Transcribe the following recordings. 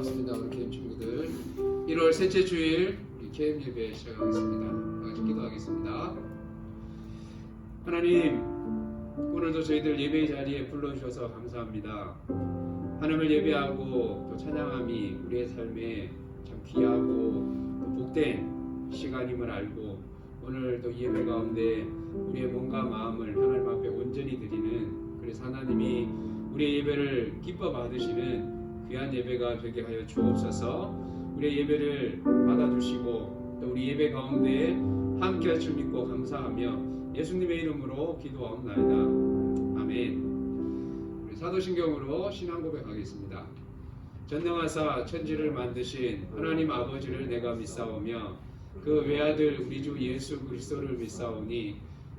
반갑습니다. 우리 개인 친구들. 1월 셋째 주일 우리 개인 예배 시작하겠습니다. 다 같이 기도하겠습니다. 하나님, 오늘도 저희들 예배 자리에 불러주셔서 감사합니다. 하나님을 예배하고 또 찬양함이 우리의 삶에 참 귀하고 또 복된 시간임을 알고 오늘도 예배 가운데 우리의 몸과 마음을 하나님 앞에 온전히 드리는, 그래서 하나님이 우리의 예배를 기뻐 받으시는 귀한 예배가 되게 하여 주옵소서. 우리의 예배를 받아주시고 또 우리 예배 가운데 함께 할 줄 믿고 감사하며 예수님의 이름으로 기도하옵나이다. 아멘. 우리 사도신경으로 신앙 고백하겠습니다. 전능하사 천지를 만드신 하나님 아버지를 내가 믿사오며 그 외아들 우리 주 예수 그리스도를 믿사오니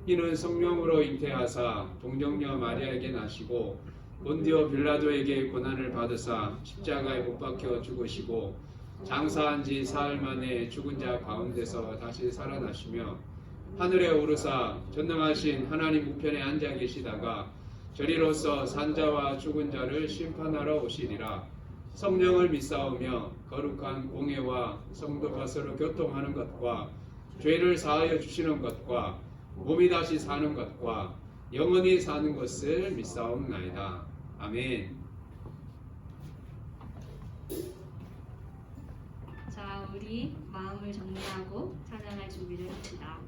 이는 성령으로 잉태하사 동정녀 마리아에게 나시고 본디오 빌라도에게 고난을 받으사 십자가에 못 박혀 죽으시고 장사한 지 사흘 만에 죽은 자 가운데서 다시 살아나시며 하늘에 오르사 전능하신 하나님 우편에 앉아 계시다가 저리로서 산자와 죽은 자를 심판하러 오시리라. 성령을 믿사오며 거룩한 공회와 성도가 서로 교통하는 것과 죄를 사하여 주시는 것과 몸이 다시 사는 것과 영원히 사는 것을 믿사옵나이다. 아멘. 자, 우리 마음을 정리하고 찬양할 준비를 합시다.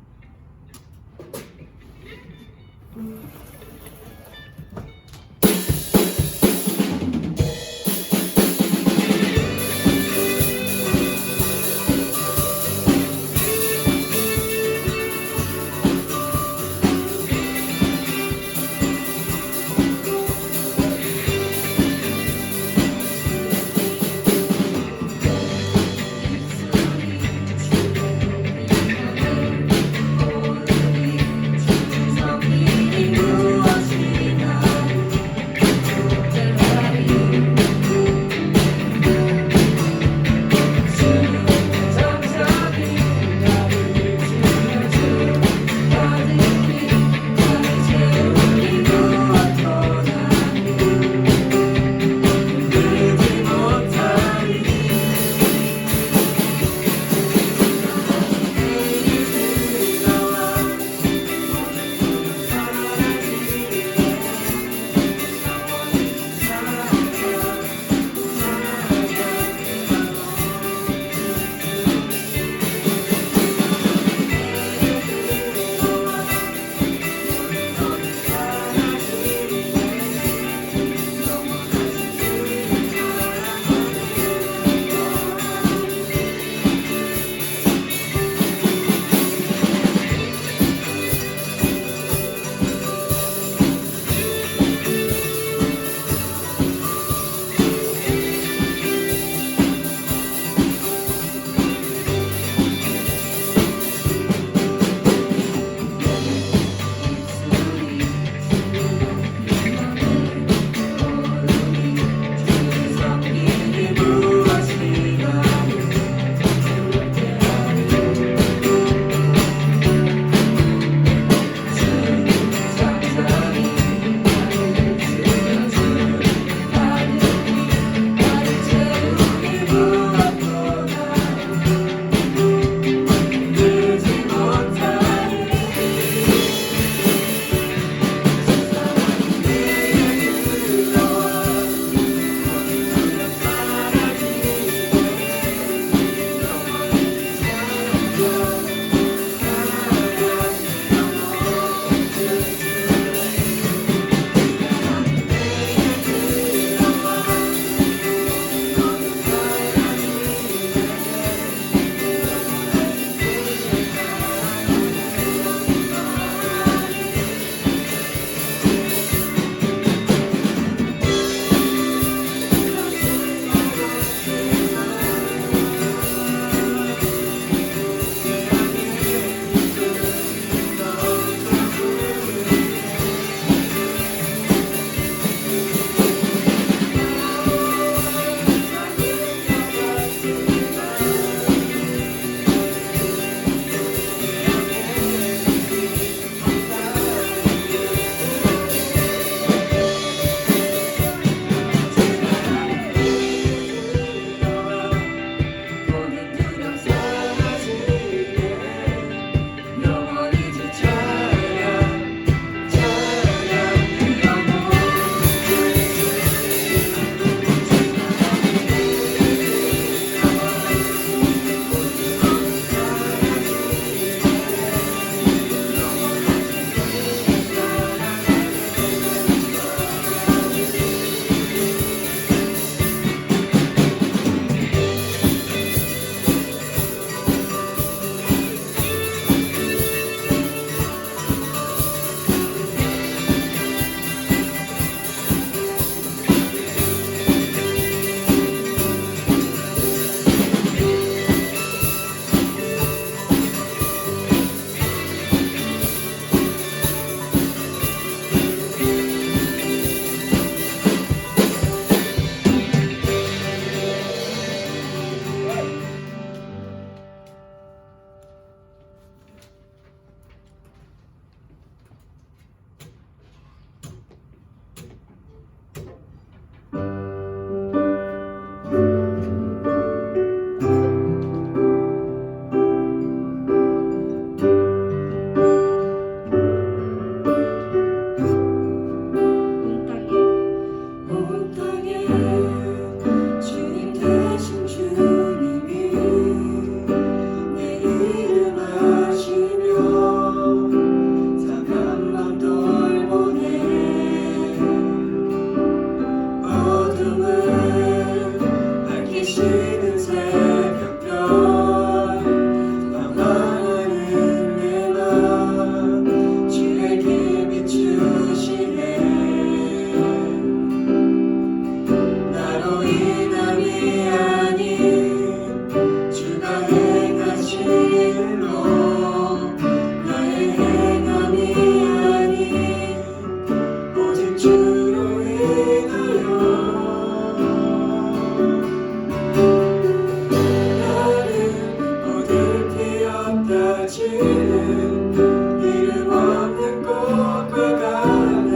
이름 없는 꽃과 같네.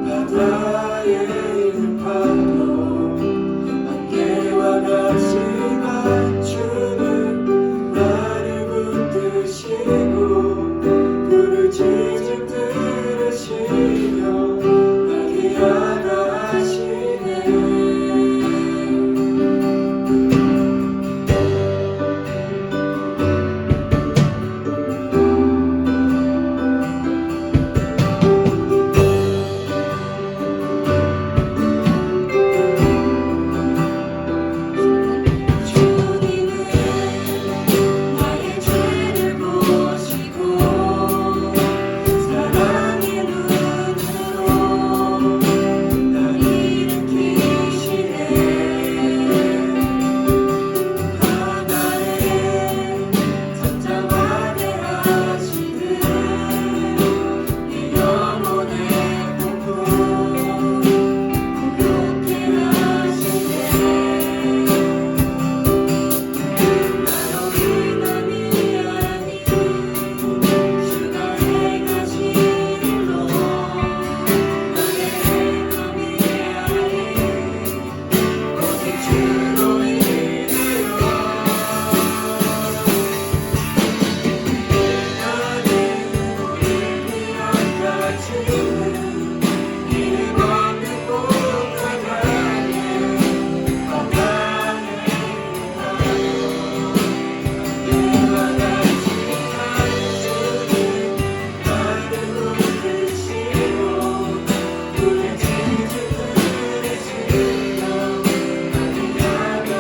바다에 있는 파도 안개와 같이 맞추는 나를 붙드시고 불을 지직 들으시며 날 귀하다 하시네. 주님은 나의 죄를 보시고 사랑의 눈으로 날 일으키시네. 바다에 잠잠하게 하시듯 내 영혼의 폭풍 고요케 하시네. 나로 인함이 아닌 주가 행하신 일로 나의 행함이 아닌 오직 주로 인하여 나는 우리 기억하시는 이름 없는 꽃과 같네. 바다에 이와 같이 맞추는 나를 붙드시고 불을 지직 들으시며 나를 향하시네.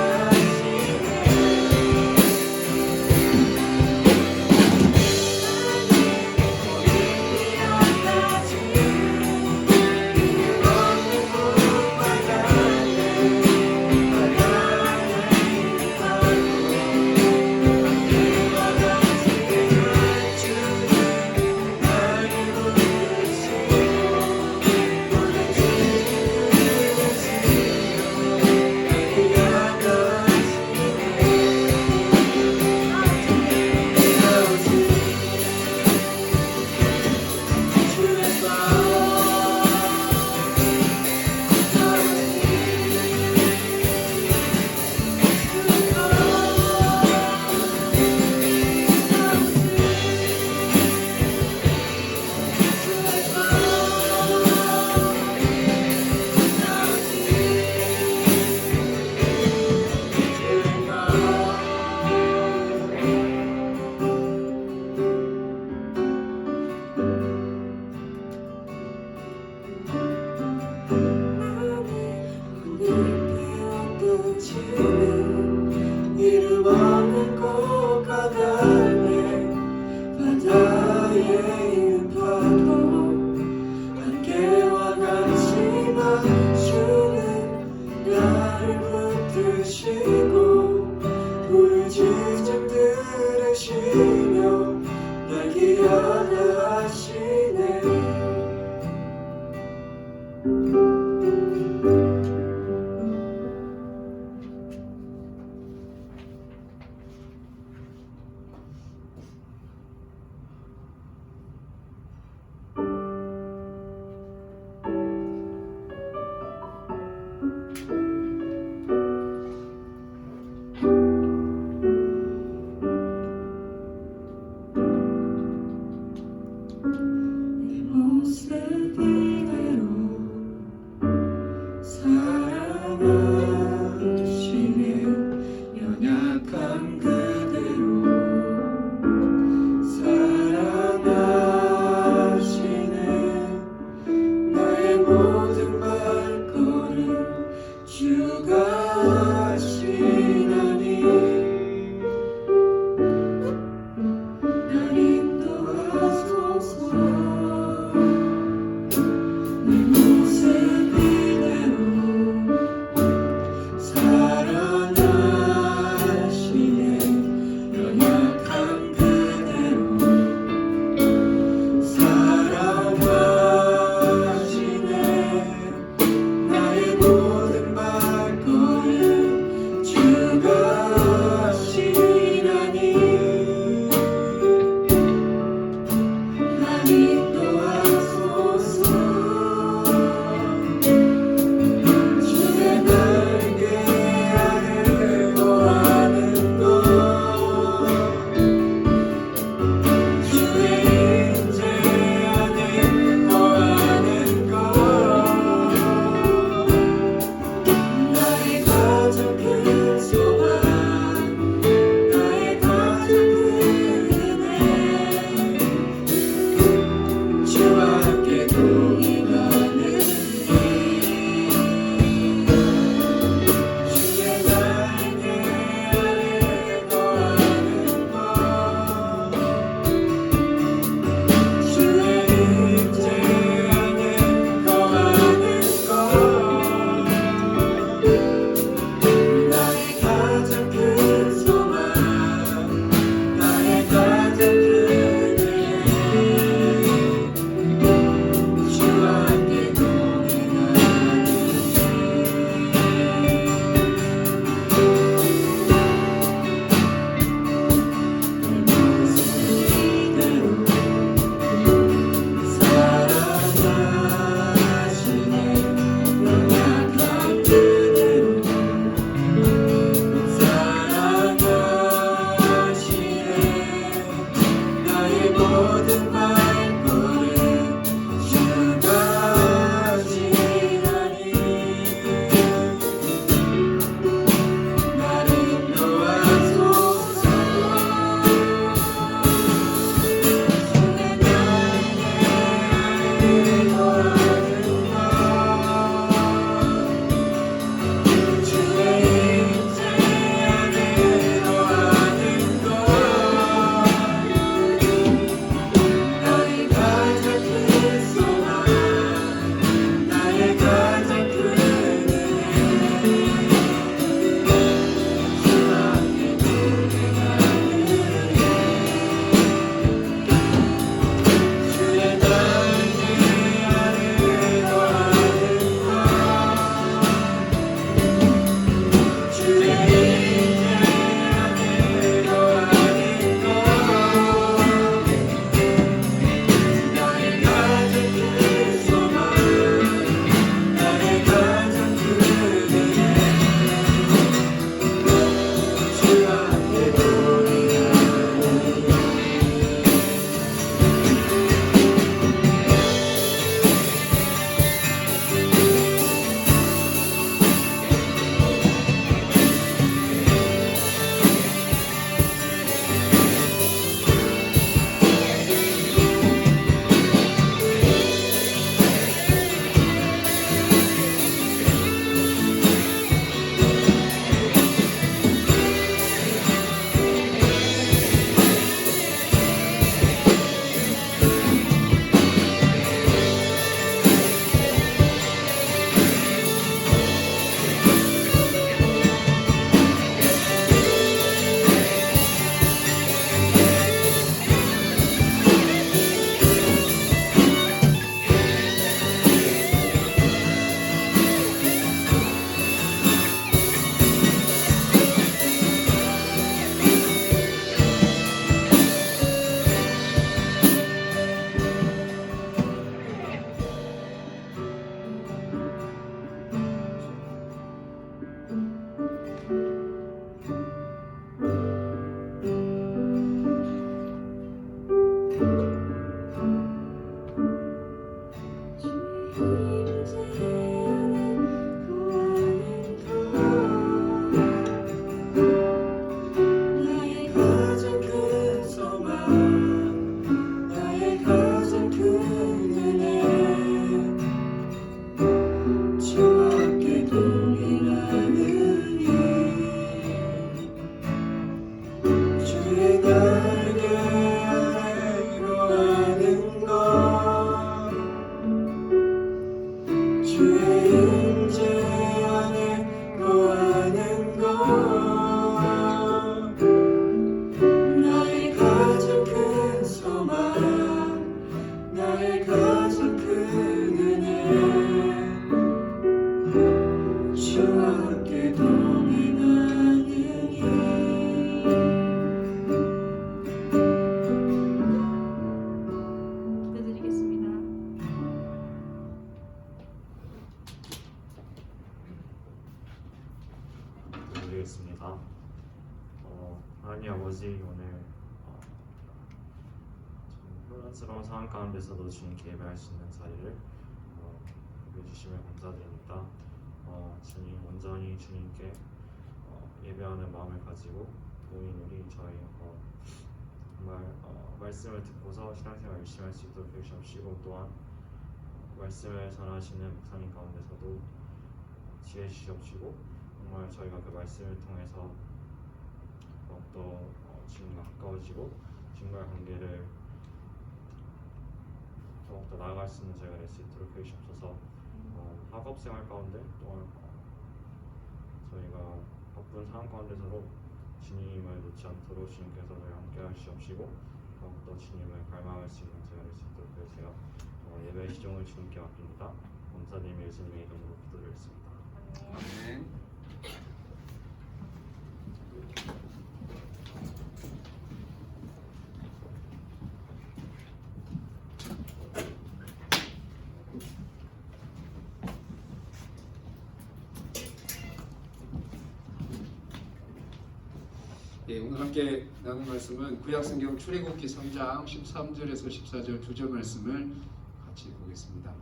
이름 없는 꽃과 같네. 바다에 있는 파도 안개와 같이 맞추는 나를 붙드시고 불을 지직 들으시며 날 귀하다 하시네. 다시 오늘 좀 혼란스러운 상황 가운데서도 주님께 예배할 수 있는 자리를 해주시면 감사드립니다. 주님 온전히 주님께 예배하는 마음을 가지고 모인 우리 저희 정말 말씀을 듣고서 신앙생활 열심히 할 수 있도록 해주시옵시고, 또한 말씀을 전하시는 목사님 가운데서도 지혜 주시옵시고, 정말 저희가 그 말씀을 통해서 더욱더 주님과 가까워지고 주님과의 관계를 더욱더 나아갈 수 있는 저희가 될 수 있도록 해주시옵소서. 학업생활 가운데 또한 저희가 바쁜 상황 가운데서도 주님을 놓지 않도록 주님께서 저희 함께 하시옵시고, 더욱더 주님을 갈망할 수 있는 저희가 될 수 있도록 해주세요. 예배의 시종을 주님께 맡깁니다. 감사드리며 예수님의 이름으로 기도드리겠습니다. 아멘. 예, 오늘 함께 나눌 말씀은 구약성경 출애굽기 3장 13절에서 14절 2절 말씀을 같이 보겠습니다.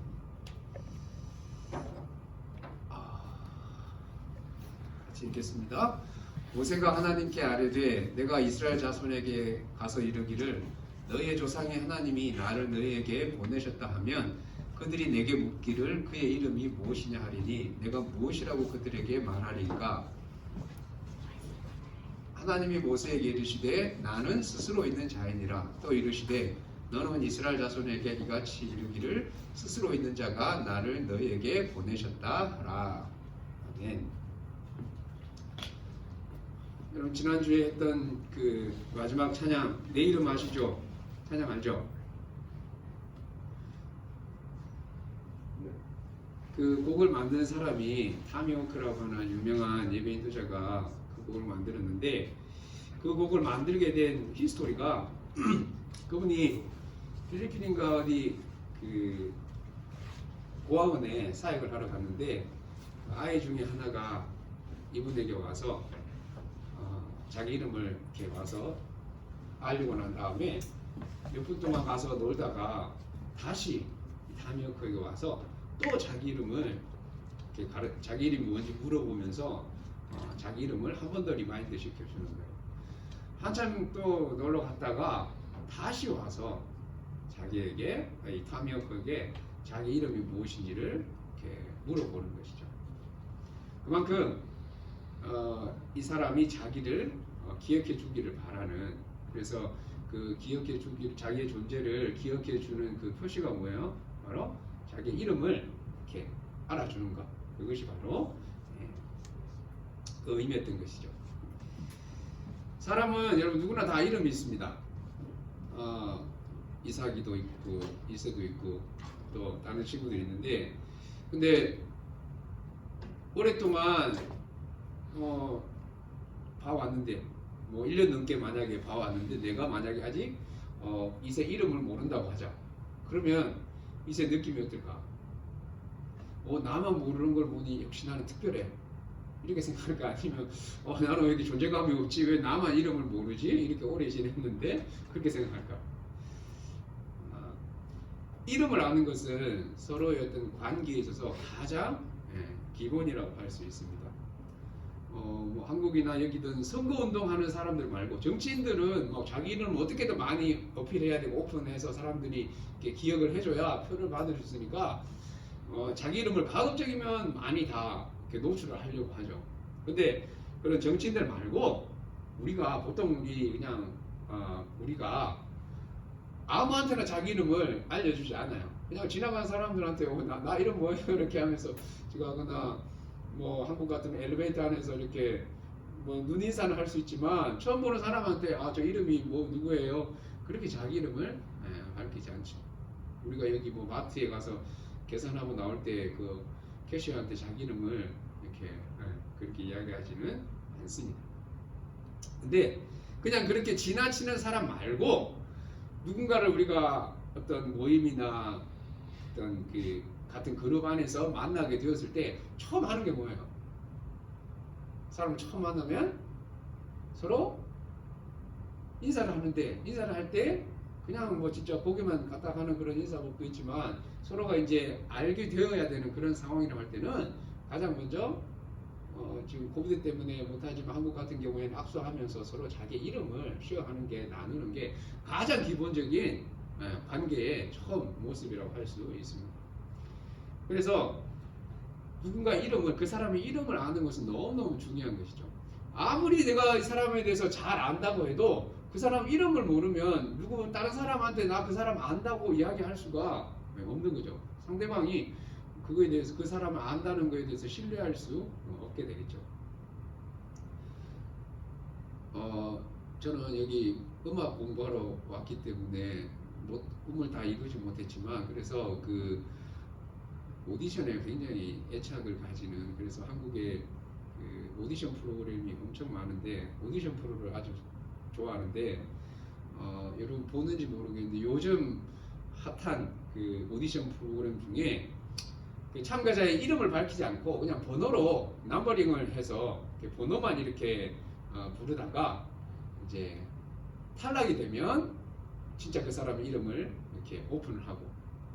같이 읽겠습니다. 모세가 하나님께 아뢰되 내가 이스라엘 자손에게 가서 이르기를 너희의 조상의 하나님이 나를 너희에게 보내셨다 하면 그들이 내게 묻기를 그의 이름이 무엇이냐 하리니 내가 무엇이라고 그들에게 말하리까? 하나님이 모세에게 이르시되 나는 스스로 있는 자이니라. 또 이르시되 너는 이스라엘 자손에게 이같이 이르기를 스스로 있는 자가 나를 너희에게 보내셨다 하라. 아멘. 여러분 지난주에 했던 그 마지막 찬양 내 이름 아시죠? 찬양 알죠? 그 곡을 만든 사람이 타미오크라고 하는 유명한 예배 인도자가 그 곡을 만들었는데 그 곡을 만들게 된 히스토리가 그분이 필리핀인가 어디 그 고아원에 사역을 하러 갔는데 아이 중에 하나가 이분에게 와서 자기 이름을 이렇게 와서 알리고 난 다음에 몇 분 동안 가서 놀다가 다시 타미오크에게 와서 또 자기 이름을 이렇게 자기 이름이 뭔지 물어보면서 자기 이름을 한 번 더 리마인드 시켜주는 거예요. 한참 또 놀러 갔다가 다시 와서 자기에게 이 타미오크에게 자기 이름이 무엇인지를 이렇게 물어보는 것이죠. 그만큼 이 사람이 자기를 기억해 주기를 바라는, 그래서 그 기억해 주기 자기의 존재를 기억해 주는 그 표시가 뭐예요? 바로 자기 이름을 이렇게 알아주는 것. 그것이 바로 그 의미였던 것이죠. 사람은 여러분 누구나 다 이름이 있습니다. 이삭이도 있고 이세도 있고 또 다른 친구들이 있는데, 근데 오랫동안 봐왔는데 뭐 1년 넘게 만약에 봐왔는데 내가 만약에 아직 이세 이름을 모른다고 하자. 그러면 이세 느낌이 어떨까? 나만 모르는 걸 보니 역시 나는 특별해. 이렇게 생각할까? 아니면 나는 왜 이렇게 존재감이 없지? 왜 나만 이름을 모르지? 이렇게 오래 지냈는데 그렇게 생각할까? 이름을 아는 것은 서로의 어떤 관계에 있어서 가장 기본이라고 할 수 있습니다. 뭐 한국이나 여기든 선거운동 하는 사람들 말고 정치인들은 뭐 자기 이름을 어떻게든 많이 어필해야 되고 오픈해서 사람들이 이렇게 기억을 해줘야 표를 받을 수 있으니까 자기 이름을 가급적이면 많이 다 이렇게 노출을 하려고 하죠. 근데 그런 정치인들 말고 우리가 보통 그냥 우리가 아무한테나 자기 이름을 알려주지 않아요. 그냥 지나가는 사람들한테 나 이름 뭐예요? 이렇게 하면서 지나가거나 뭐 한국 같은 엘리베이터 안에서 이렇게 뭐 눈인사는 할 수 있지만 처음 보는 사람한테 저 이름이 뭐 누구예요? 그렇게 자기 이름을 밝히지 않죠. 우리가 여기 뭐 마트에 가서 계산하고 나올 때 그 캐시어한테 자기 이름을 이렇게 그렇게 이야기하지는 않습니다. 근데 그냥 그렇게 지나치는 사람 말고 누군가를 우리가 어떤 모임이나 어떤 그 같은 그룹 안에서 만나게 되었을 때 처음 하는 게 뭐예요? 사람을 처음 만나면 서로 인사를 하는데 인사를 할 때 그냥 뭐 진짜 고개만 갖다 가는 그런 인사법도 있지만 서로가 이제 알게 되어야 되는 그런 상황이라고 할 때는 가장 먼저 지금 코비드 때문에 못하지만 한국 같은 경우에는 악수하면서 서로 자기 이름을 쉐어하는 게 나누는 게 가장 기본적인 관계의 처음 모습이라고 할 수 있습니다. 그래서 누군가 이름을 그 사람의 이름을 아는 것은 너무너무 중요한 것이죠. 아무리 내가 이 사람에 대해서 잘 안다고 해도 그 사람 이름을 모르면 누구 다른 사람한테 나 그 사람 안다고 이야기할 수가 없는 거죠. 상대방이 그거에 대해서 그 사람을 안다는 거에 대해서 신뢰할 수 없게 되겠죠. 저는 여기 음악 공부하러 왔기 때문에 꿈을 다 이루지 못했지만 그래서 그 오디션에 굉장히 애착을 가지는 그래서 한국에 그 오디션 프로그램이 엄청 많은데 오디션 프로를 아주 좋아하는데 여러분 보는지 모르겠는데 요즘 핫한 그 오디션 프로그램 중에 그 참가자의 이름을 밝히지 않고 그냥 번호로 넘버링을 해서 이렇게 번호만 이렇게 부르다가 이제 탈락이 되면 진짜 그 사람의 이름을 이렇게 오픈을 하고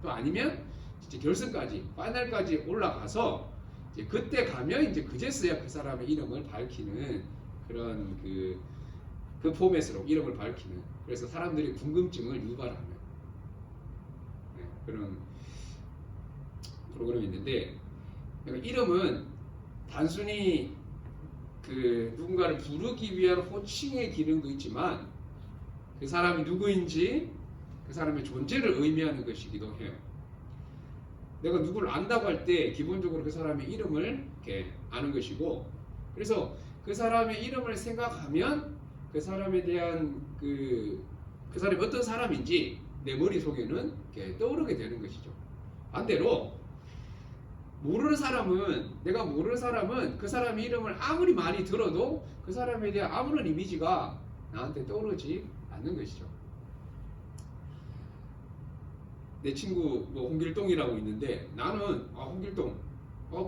또 아니면 진짜 결승까지 파이널까지 올라가서 이제 그때 가면 이제 그제서야 그 사람의 이름을 밝히는 그런 그 포맷으로 이름을 밝히는 그래서 사람들이 궁금증을 유발하는 그런 프로그램이 있는데 그러니까 이름은 단순히 그 누군가를 부르기 위한 호칭의 기능도 있지만 그 사람이 누구인지 그 사람의 존재를 의미하는 것이기도 해요. 내가 누구를 안다고 할 때 기본적으로 그 사람의 이름을 이렇게 아는 것이고 그래서 그 사람의 이름을 생각하면 그 사람에 대한 그 사람이 어떤 사람인지 내 머릿속에는 이렇게 떠오르게 되는 것이죠. 반대로 내가 모르는 사람은 그 사람의 이름을 아무리 많이 들어도 그 사람에 대한 아무런 이미지가 나한테 떠오르지 않는 것이죠. 내 친구 뭐 홍길동이라고 있는데 나는 홍길동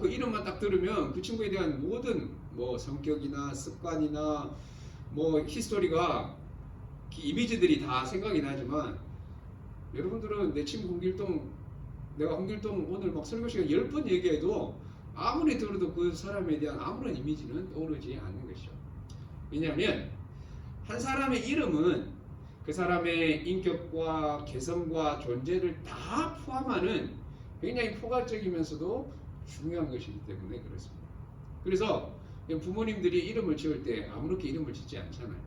그 이름만 딱 들으면 그 친구에 대한 모든 뭐 성격이나 습관이나 뭐 히스토리가 이미지들이 다 생각이 나지만 여러분들은 내 친구 홍길동 내가 홍길동 오늘 막 설교 시간 10번 얘기해도 아무리 들어도 그 사람에 대한 아무런 이미지는 떠오르지 않는 것이죠. 왜냐하면 한 사람의 이름은 그 사람의 인격과 개성과 존재를 다 포함하는 굉장히 포괄적이면서도 중요한 것이기 때문에 그렇습니다. 그래서 부모님들이 이름을 지을 때 아무렇게 이름을 짓지 않잖아요.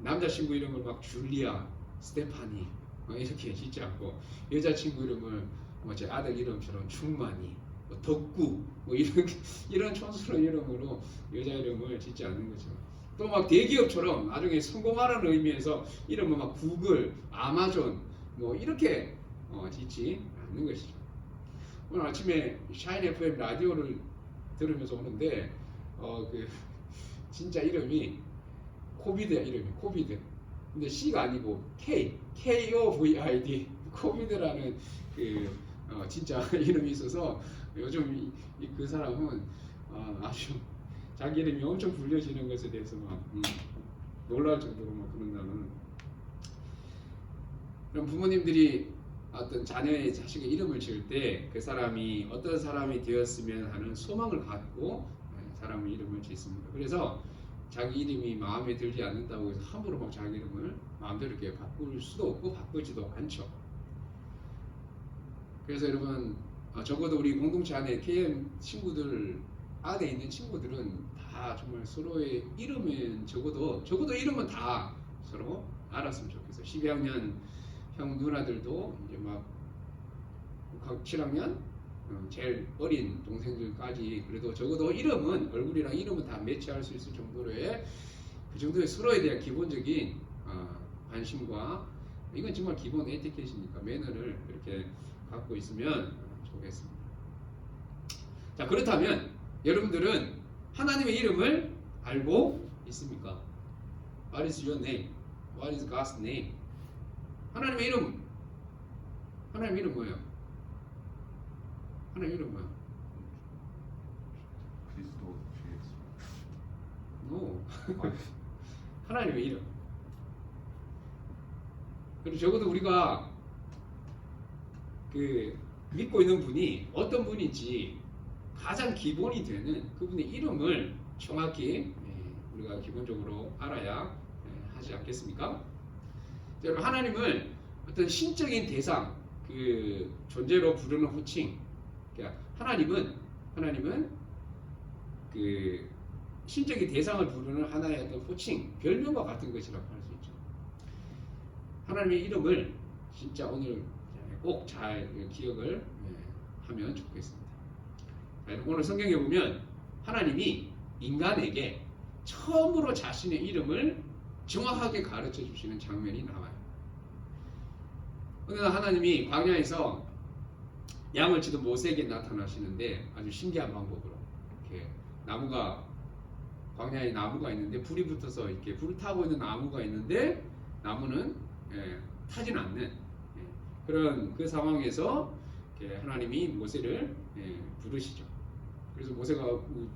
남자친구 이름을 막 줄리아, 스테파니 이렇게 짓지 않고 여자친구 이름을 제 아들 이름처럼 충만이, 덕구 이런 촌스러운 이름으로 여자 이름을 짓지 않는 거죠. 또 막 대기업처럼 나중에 성공하라는 의미에서 이름을 막 구글, 아마존 이렇게 짓지 않는 것이죠. 오늘 아침에 샤인 FM 라디오를 들으면서 오는데 진짜 이름이 코비드야. 이름이 코비드. 근데 C가 아니고 KOVID 코비드라는 진짜 이름이 있어서 요즘 그 사람은 아주 자기 이름이 엄청 불려지는 것에 대해서 막 놀랄 정도로 막 그런다는. 그럼 부모님들이 어떤 자식의 이름을 지을 때 그 사람이 어떤 사람이 되었으면 하는 소망을 갖고 사람의 이름을 짓습니다. 그래서 자기 이름이 마음에 들지 않는다고 해서 함부로 막 자기 이름을 마음대로 이렇게 바꿀 수도 없고 바꾸지도 않죠. 그래서 여러분 적어도 우리 공동체 안에 KM 친구들 안에 있는 친구들은 다 정말 서로의 이름은 적어도 이름은 다 서로 알았으면 좋겠어요. 12학년 형 누나들도 이제 막 각 7학년 제일 어린 동생들까지 그래도 적어도 이름은 얼굴이랑 이름은 다 매치할 수 있을 정도로의 그 정도의 서로에 대한 기본적인 관심과 이건 정말 기본 에티켓이니까 매너를 이렇게 갖고 있으면 좋겠습니다. 자, 그렇다면 여러분들은 하나님의 이름을 알고 있습니까? What is your name? What is God's name? 하나님의 이름 뭐예요? 하나님의 이름 뭐예요? 그리스도 주 예수. No. 하나님의 이름. 그리고 적어도 우리가 그 믿고 있는 분이 어떤 분인지 가장 기본이 되는 그분의 이름을 정확히 우리가 기본적으로 알아야 하지 않겠습니까? 여러분, 하나님을 어떤 신적인 대상, 그 존재로 부르는 호칭. 그러니까 하나님은 그 신적인 대상을 부르는 하나의 어떤 호칭, 별명과 같은 것이라고 할 수 있죠. 하나님의 이름을 진짜 오늘 꼭 잘 기억을 하면 좋겠습니다. 오늘 성경에 보면 하나님이 인간에게 처음으로 자신의 이름을 정확하게 가르쳐 주시는 장면이 나와요. 어느 날 하나님이 광야에서 양을 치던 모세에게 나타나시는데 아주 신기한 방법으로 이렇게 광야에 나무가 있는데 불이 붙어서 이렇게 불을 타고 있는 나무가 있는데 나무는 타진 않는 그런 그 상황에서 하나님이 모세를 부르시죠. 그래서 모세가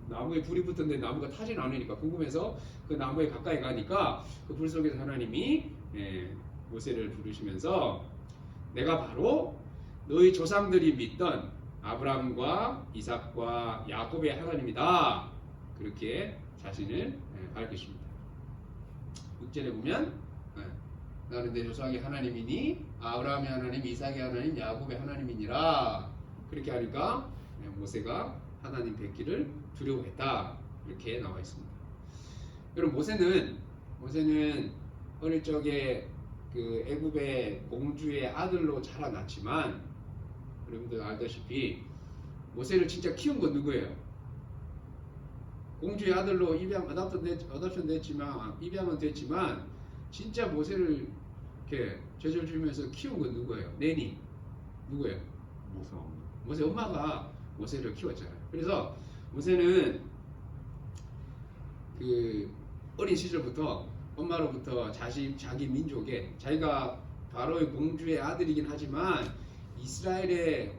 나무에 불이 붙었는데 나무가 타진 않으니까 궁금해서 그 나무에 가까이 가니까 그 불 속에서 하나님이 모세를 부르시면서 내가 바로 너희 조상들이 믿던 아브라함과 이삭과 야곱의 하나님이다. 그렇게 자신을 밝히십니다. 6절에 보면 나는 내 조상의 하나님이니 아브라함의 하나님, 이삭의 하나님, 야곱의 하나님이니라. 그렇게 하니까 모세가 하나님 뵙기를 두려워했다. 이렇게 나와 있습니다. 여러분, 모세는 어릴 적에 그 애굽의 공주의 아들로 자라났지만 여러분들 알다시피 모세를 진짜 키운 건 누구예요? 공주의 아들로 어답션 됐지만 진짜 모세를 이렇게 젖을 주면서 키운 건 누구예요? 내니 누구예요? 모세 엄마가 모세를 키웠잖아요. 그래서 모세는 그 어린 시절부터 엄마로부터 자기 민족의 자기가 바로의 공주의 아들이긴 하지만 이스라엘의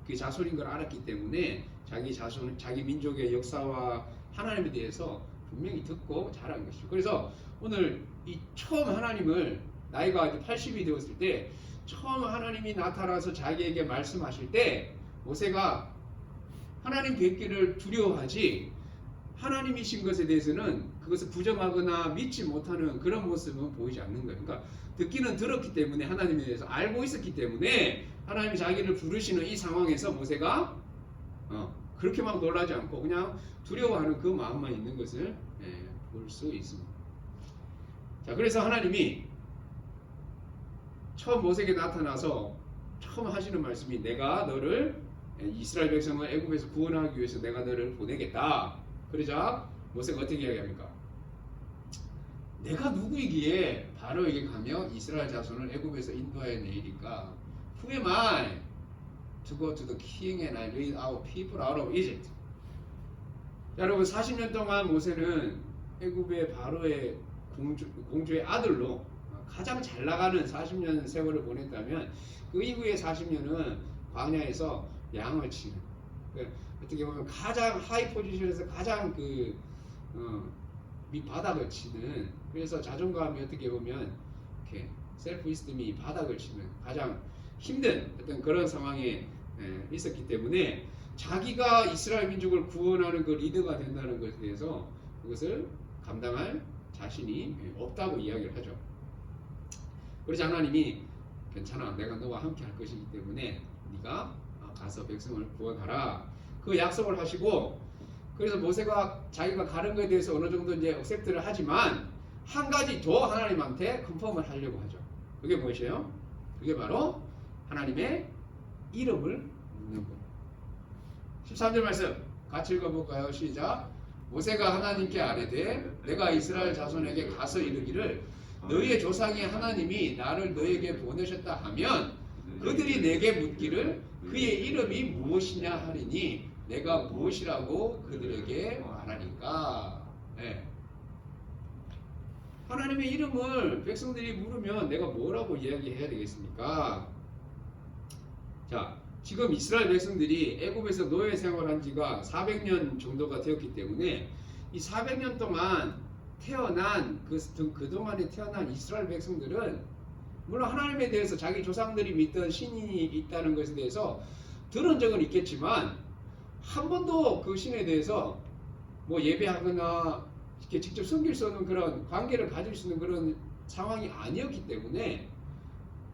그 자손인 걸 알았기 때문에 자기 민족의 역사와 하나님에 대해서 분명히 듣고 자란 것이죠. 그래서 오늘 이 처음 하나님을 나이가 80이 되었을 때 처음 하나님이 나타나서 자기에게 말씀하실 때 모세가 하나님 뵙기를 두려워하지 하나님이신 것에 대해서는 그것을 부정하거나 믿지 못하는 그런 모습은 보이지 않는 거예요. 그러니까 듣기는 들었기 때문에 하나님에 대해서 알고 있었기 때문에 하나님이 자기를 부르시는 이 상황에서 모세가 그렇게 막 놀라지 않고 그냥 두려워하는 그 마음만 있는 것을 볼 수 있습니다. 자, 그래서 하나님이 처음 모세에게 나타나서 처음 하시는 말씀이 내가 너를 이스라엘 백성을 애굽에서 구원하기 위해서 내가 너를 보내겠다. 그러자 모세가 어떻게 이야기합니까? 내가 누구이기에 바로에게 가며 이스라엘 자손을 애굽에서 인도하여 내리까? Who am I to go to the king and I lead our people out of Egypt? 자, 여러분 40년 동안 모세는 애굽의 바로의 공주의 아들로 가장 잘 나가는 40년 세월을 보냈다면 그 이후의 40년은 광야에서 양을 치는 어떻게 보면 가장 하이 포지션에서 가장 밑바닥을 치는 그래서 자존감이 어떻게 보면 이렇게 셀프 이스템이 바닥을 치는 가장 힘든 어떤 그런 상황에 있었기 때문에 자기가 이스라엘 민족을 구원하는 그 리더가 된다는 것에 대해서 그것을 감당할 자신이 없다고 이야기를 하죠. 그래서 하나님이 괜찮아, 내가 너와 함께 할 것이기 때문에 네가 가서 백성을 구원하라 그 약속을 하시고 그래서 모세가 자기가 가는 것에 대해서 어느 정도 이제 억셉트를 하지만 한 가지 더 하나님한테 컨펌을 하려고 하죠. 그게 무엇이에요? 그게 바로 하나님의 이름을 묻는 것. 13절 말씀 같이 읽어볼까요? 시작. 모세가 하나님께 아뢰되 내가 이스라엘 자손에게 가서 이르기를 너희의 조상의 하나님이 나를 너희에게 보내셨다 하면 그들이 내게 묻기를 그의 이름이 무엇이냐 하리니 내가 무엇이라고 그들에게 말하니까. 하나님의 이름을 백성들이 물으면 내가 뭐라고 이야기해야 되겠습니까? 자, 지금 이스라엘 백성들이 애굽에서 노예 생활한 지가 400년 정도가 되었기 때문에 이 400년 동안 그동안에 태어난 이스라엘 백성들은 물론 하나님에 대해서 자기 조상들이 믿던 신이 있다는 것에 대해서 들은 적은 있겠지만 한 번도 그 신에 대해서 뭐 예배하거나 이렇게 직접 섬길 수 없는 그런 관계를 가질 수 있는 그런 상황이 아니었기 때문에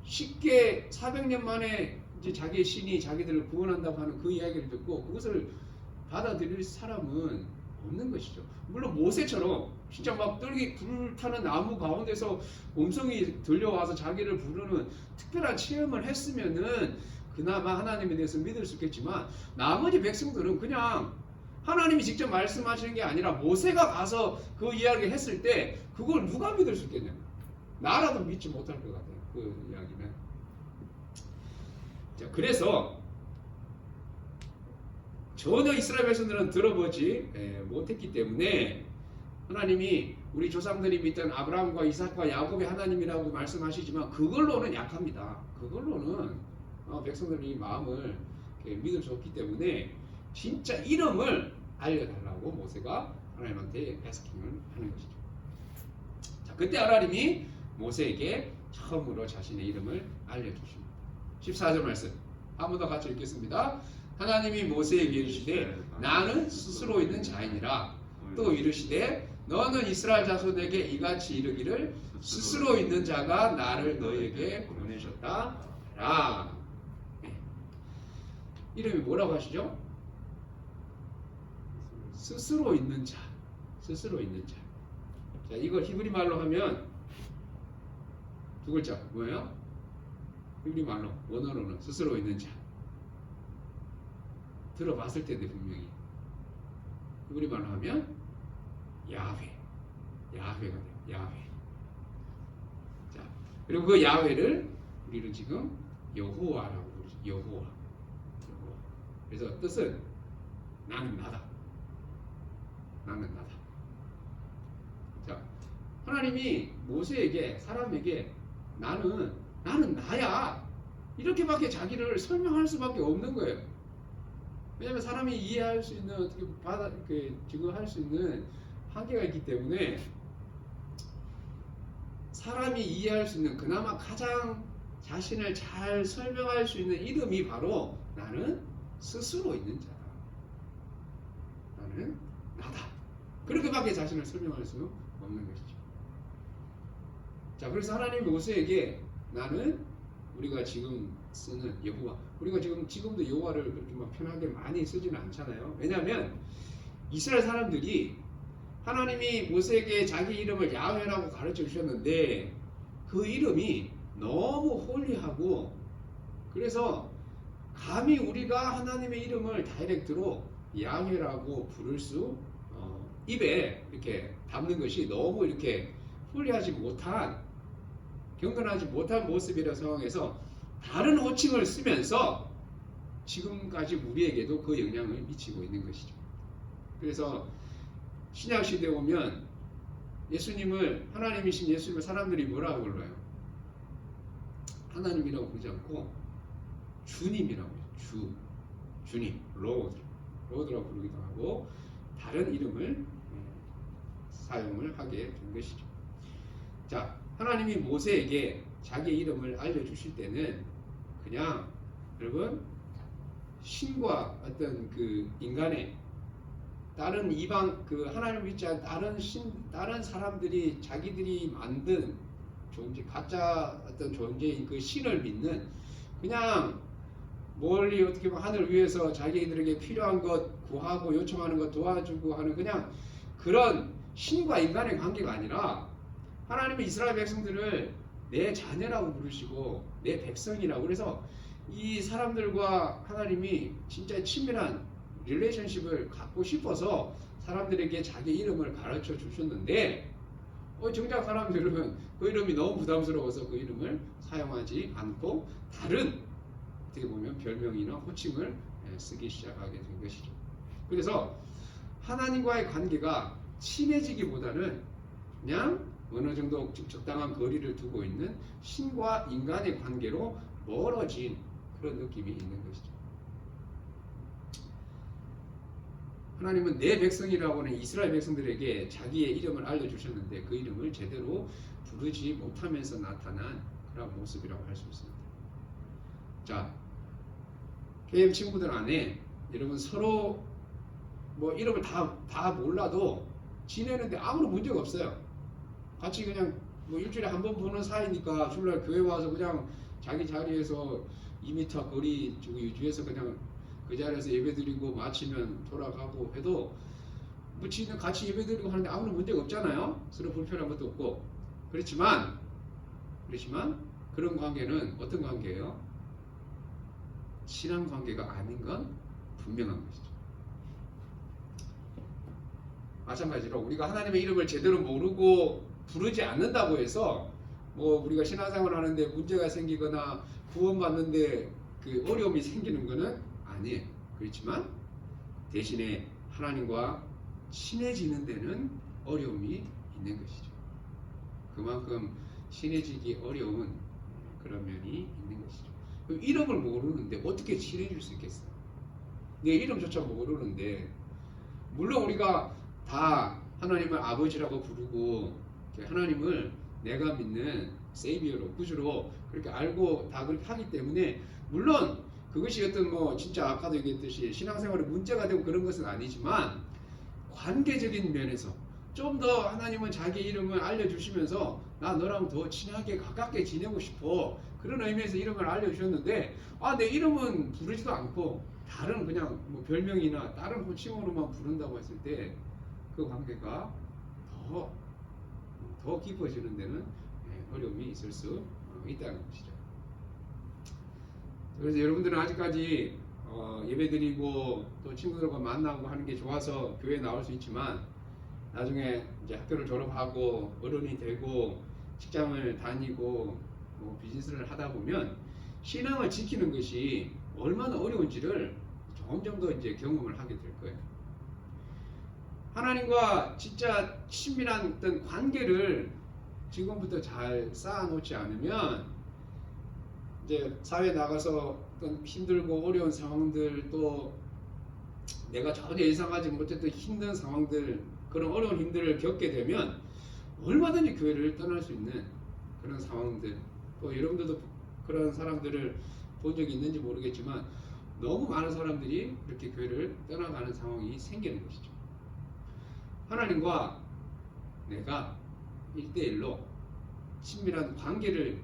쉽게 400년 만에 이제 자기의 신이 자기들을 구원한다고 하는 그 이야기를 듣고 그것을 받아들일 사람은 없는 것이죠. 물론 모세처럼 진짜 막 떨기 불타는 나무 가운데서 음성이 들려와서 자기를 부르는 특별한 체험을 했으면은 그나마 하나님에 대해서 믿을 수 있겠지만 나머지 백성들은 그냥 하나님이 직접 말씀하시는 게 아니라 모세가 가서 그 이야기를 했을 때 그걸 누가 믿을 수 있겠냐. 나라도 믿지 못할 것 같아요. 그 이야기는. 자, 그래서 전혀 이스라엘 백성들은 들어보지 못했기 때문에 하나님이 우리 조상들이 믿던 아브라함과 이삭과 야곱의 하나님이라고 말씀하시지만 그걸로는 약합니다. 그걸로는 백성들이 마음을 믿을 수 없기 때문에 진짜 이름을 알려달라고 모세가 하나님한테 애스킹을 하는 것이죠. 자, 그때 하나님이 모세에게 처음으로 자신의 이름을 알려주십니다. 14절 말씀 한 번 더 같이 읽겠습니다. 하나님이 모세에게 이르시되 나는 스스로 있는 자이니라. 또 이르시되 너는 이스라엘 자손에게 이같이 이르기를 스스로 있는 자가 나를 너희에게 보내셨다 라. 이름이 뭐라고 하시죠? 스스로 있는 자. 스스로 있는 자. 자, 이걸 히브리 말로 하면 두 글자 뭐예요? 히브리 말로 원어로는 스스로 있는 자. 들어봤을 텐데 분명히 히브리 말로 하면 야훼. 야훼가 돼요. 야훼. 자, 그리고 그 야훼를 우리는 지금 여호와라고 부르죠. 여호와. 그래서 뜻은 나는 나다. 나는 나다. 자, 하나님이 모세에게 사람에게 나는 나야 이렇게밖에 자기를 설명할 수밖에 없는 거예요. 왜냐하면 사람이 이해할 수 있는 어떻게 증거할 수 있는 한계가 있기 때문에 사람이 이해할 수 있는 그나마 가장 자신을 잘 설명할 수 있는 이름이 바로 나는 스스로 있는 자다. 나는 나다. 그렇게밖에 자신을 설명할 수 없는 것이죠. 자, 그래서 하나님이 모세에게 나는 우리가 지금 쓰는 여호와, 우리가 지금도 여호와를 그렇게 막 편하게 많이 쓰지는 않잖아요. 왜냐하면 이스라엘 사람들이 하나님이 모세에게 자기 이름을 야훼라고 가르쳐 주셨는데 그 이름이 너무 홀리하고 그래서 감히 우리가 하나님의 이름을 다이렉트로 야훼라고 부를 수 입에 이렇게 담는 것이 너무 이렇게 홀리하지 못한 경건하지 못한 모습이라는 상황에서 다른 호칭을 쓰면서 지금까지 우리에게도 그 영향을 미치고 있는 것이죠. 그래서 신약 시대에 오면 예수님을 하나님이신 예수님을 사람들이 뭐라고 불러요? 하나님이라고 부르지 않고 주님이라고 해요. 주님, 로드라고 부르기도 하고 다른 이름을 사용을 하게 된 것이죠. 자, 하나님이 모세에게 자기 이름을 알려주실 때는 그냥 여러분 신과 어떤 그 인간의 다른 이방 그 하나님을 믿지 않은 다른 사람들이 자기들이 만든 존재 가짜 어떤 존재인 그 신을 믿는 그냥 멀리 어떻게 보면 하늘 위에서 자기들에게 필요한 것 구하고 요청하는 것 도와주고 하는 그냥 그런 신과 인간의 관계가 아니라 하나님은 이스라엘 백성들을 내 자녀라고 부르시고 내 백성이라고 그래서 이 사람들과 하나님이 진짜 친밀한 릴레이션십을 갖고 싶어서 사람들에게 자기 이름을 가르쳐 주셨는데 정작 사람들은 그 이름이 너무 부담스러워서 그 이름을 사용하지 않고 다른 어떻게 보면 별명이나 호칭을 쓰기 시작하게 된 것이죠. 그래서 하나님과의 관계가 친해지기보다는 그냥 어느 정도 적당한 거리를 두고 있는 신과 인간의 관계로 멀어진 그런 느낌이 있는 것이죠. 하나님은 내 백성이라고 하는 이스라엘 백성들에게 자기의 이름을 알려주셨는데 그 이름을 제대로 부르지 못하면서 나타난 그런 모습이라고 할 수 있습니다. 자, KM 친구들 안에 여러분 서로 뭐 이름을 다 몰라도 지내는데 아무런 문제가 없어요. 같이 그냥 뭐 일주일에 한 번 보는 사이니까 주일날 교회 와서 그냥 자기 자리에서 2m 거리 유지해서 그냥 그 자리에서 예배드리고 마치면 돌아가고 해도 뭐 지는 같이 예배드리고 하는데 아무런 문제가 없잖아요. 서로 불편한 것도 없고. 그렇지만 그런 관계는 어떤 관계예요? 신앙 관계가 아닌 건 분명한 것이죠. 마찬가지로 우리가 하나님의 이름을 제대로 모르고 부르지 않는다고 해서 뭐 우리가 신앙생활 하는데 문제가 생기거나 구원받는데 그 어려움이 생기는 것은 아니에요. 그렇지만 대신에 하나님과 친해지는 데는 어려움이 있는 것이죠. 그만큼 친해지기 어려운 그런 면이 있는 것이죠. 이름을 모르는데 어떻게 친해질 수 있겠어요? 내 이름조차 모르는데, 물론 우리가 다 하나님을 아버지라고 부르고 하나님을 내가 믿는 세이비어로 구주로 그렇게 알고 다 그렇게 하기 때문에, 물론 그것이 어떤 뭐 진짜 아까도 얘기했듯이 신앙생활에 문제가 되고 그런 것은 아니지만 관계적인 면에서 좀 더 하나님은 자기 이름을 알려주시면서 나 너랑 더 친하게 가깝게 지내고 싶어, 그런 의미에서 이름을 알려주셨는데 내 이름은 부르지도 않고 다른 그냥 뭐 별명이나 다른 호칭으로만 부른다고 했을 때 그 관계가 더 깊어지는 데는 어려움이 있을 수 있다는 것이죠. 그래서 여러분들은 아직까지 예배드리고 또 친구들과 만나고 하는 게 좋아서 교회에 나올 수 있지만, 나중에 이제 학교를 졸업하고 어른이 되고 직장을 다니고 뭐 비즈니스를 하다 보면 신앙을 지키는 것이 얼마나 어려운지를 점점 더 이제 경험을 하게 될 거예요. 하나님과 진짜 친밀한 어떤 관계를 지금부터 잘 쌓아놓지 않으면 이제 사회에 나가서 어떤 힘들고 어려운 상황들, 또 내가 전혀 예상하지 못했던 힘든 상황들, 그런 어려운 힘들을 겪게 되면 얼마든지 교회를 떠날 수 있는 그런 상황들, 또 여러분들도 그런 사람들을 본 적이 있는지 모르겠지만 너무 많은 사람들이 이렇게 교회를 떠나가는 상황이 생기는 것이죠. 하나님과 내가 1대1로 친밀한 관계를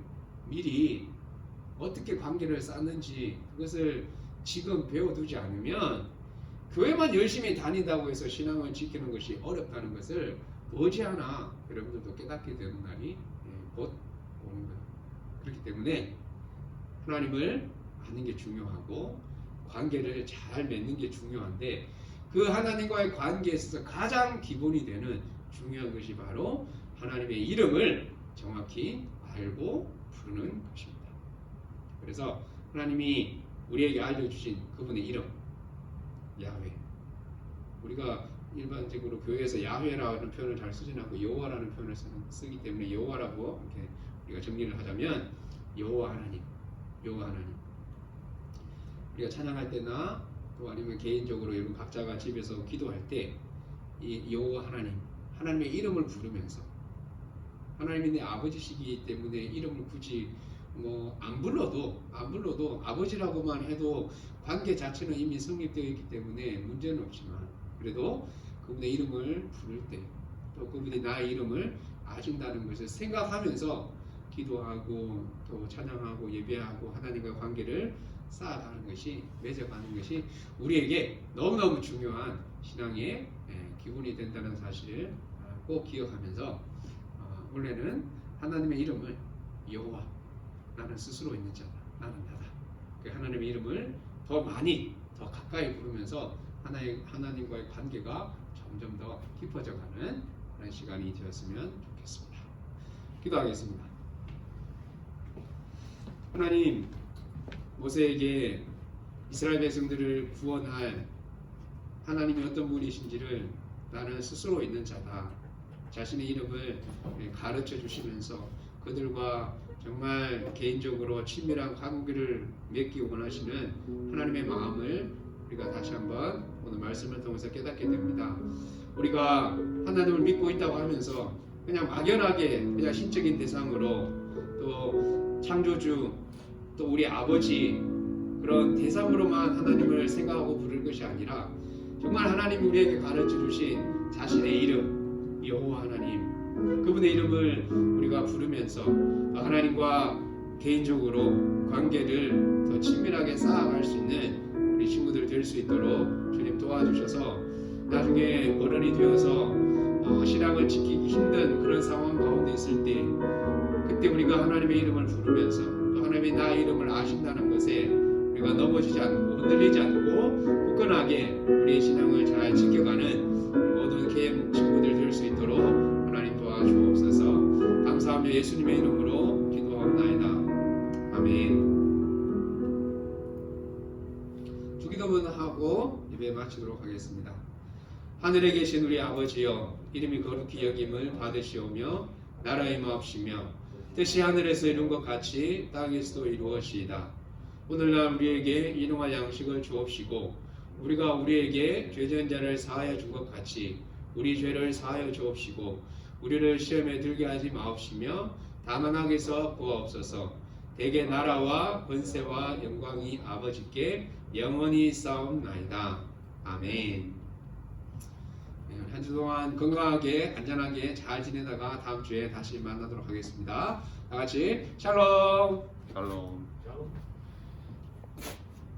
미리 어떻게 관계를 쌓는지 그것을 지금 배워두지 않으면 교회만 열심히 다닌다고 해서 신앙을 지키는 것이 어렵다는 것을 머지않아 여러분들도 깨닫게 되는 날이 곧 오는 거예요. 그렇기 때문에 하나님을 아는 게 중요하고 관계를 잘 맺는 게 중요한데, 그 하나님과의 관계에 있어서 가장 기본이 되는 중요한 것이 바로 하나님의 이름을 정확히 알고 부르는 것입니다. 그래서 하나님이 우리에게 알려주신 그분의 이름 야훼, 우리가 일반적으로 교회에서 야훼라는 표현을 잘 쓰지 않고 여호와라는 표현을 쓰기 때문에 여호와라고 이렇게 우리가 정리를 하자면 여호와 하나님, 여호와 하나님. 우리가 찬양할 때나 또 아니면 개인적으로 여러분 각자가 집에서 기도할 때 이 여호와 하나님, 하나님의 이름을 부르면서, 하나님이 내 아버지시기 때문에 이름을 굳이 뭐 안 불러도 아버지라고만 해도 관계 자체는 이미 성립되어 있기 때문에 문제는 없지만, 그래도 그분의 이름을 부를 때 또 그분이 나의 이름을 아신다는 것을 생각하면서 기도하고 또 찬양하고 예배하고 하나님과 관계를 쌓아가는 것이, 맺어가는 것이 우리에게 너무너무 중요한 신앙의 기본이 된다는 사실을 꼭 기억하면서 원래는 하나님의 이름을 여호와, 나는 스스로 있는 자다, 나는 나다, 그 하나님의 이름을 더 많이 더 가까이 부르면서 하나님과의 관계가 점점 더 깊어져가는 그런 시간이 되었으면 좋겠습니다. 기도하겠습니다. 하나님, 모세에게 이스라엘 백성들을 구원할 하나님이 어떤 분이신지를 나는 스스로 있는 자다, 자신의 이름을 가르쳐 주시면서 그들과 정말 개인적으로 친밀한 관계를 맺기 원하시는 하나님의 마음을 우리가 다시 한번 오늘 말씀을 통해서 깨닫게 됩니다. 우리가 하나님을 믿고 있다고 하면서 그냥 막연하게 그냥 신적인 대상으로 또 창조주 또 우리 아버지 그런 대상으로만 하나님을 생각하고 부를 것이 아니라 정말 하나님이 우리에게 가르쳐 주신 자신의 이름 여호와 하나님 그분의 이름을 우리가 부르면서 하나님과 개인적으로 관계를 더 친밀하게 쌓아갈 수 있는 우리 친구들 될 수 있도록 주님 도와주셔서 나중에 어른이 되어서 신앙을 지키기 힘든 그런 상황 가운데 있을 때 그때 우리가 하나님의 이름을 부르면서 또 하나님이 나의 이름을 아신다는 것에 우리가 넘어지지 않고 흔들리지 않고 굳건하게 우리의 신앙을 잘 지켜가는 모든 개인 친구들 될 수 있도록 하나님 도와주옵소서. 감사하며 예수님의 이름으로 기도하옵나이다. 아멘. 주기도문 하고 예배 마치도록 하겠습니다. 하늘에 계신 우리 아버지여 이름이 거룩히 여김을 받으시오며 나라의 마옵시며 뜻이 하늘에서 이룬 것 같이 땅에서도 이루어지이다. 오늘날 우리에게 일용할 양식을 주옵시고 우리가 우리에게 죄진 자를 사하여 준 것 같이 우리 죄를 사하여 주옵시고 우리를 시험에 들게 하지 마옵시며 다만 악에서 구하옵소서. 대개 나라와 권세와 영광이 아버지께 영원히 싸움나이다. 아멘. 한 주 동안 건강하게 안전하게 잘 지내다가 다음 주에 다시 만나도록 하겠습니다. 다 같이 샬롬. 샬롬. 샬롬.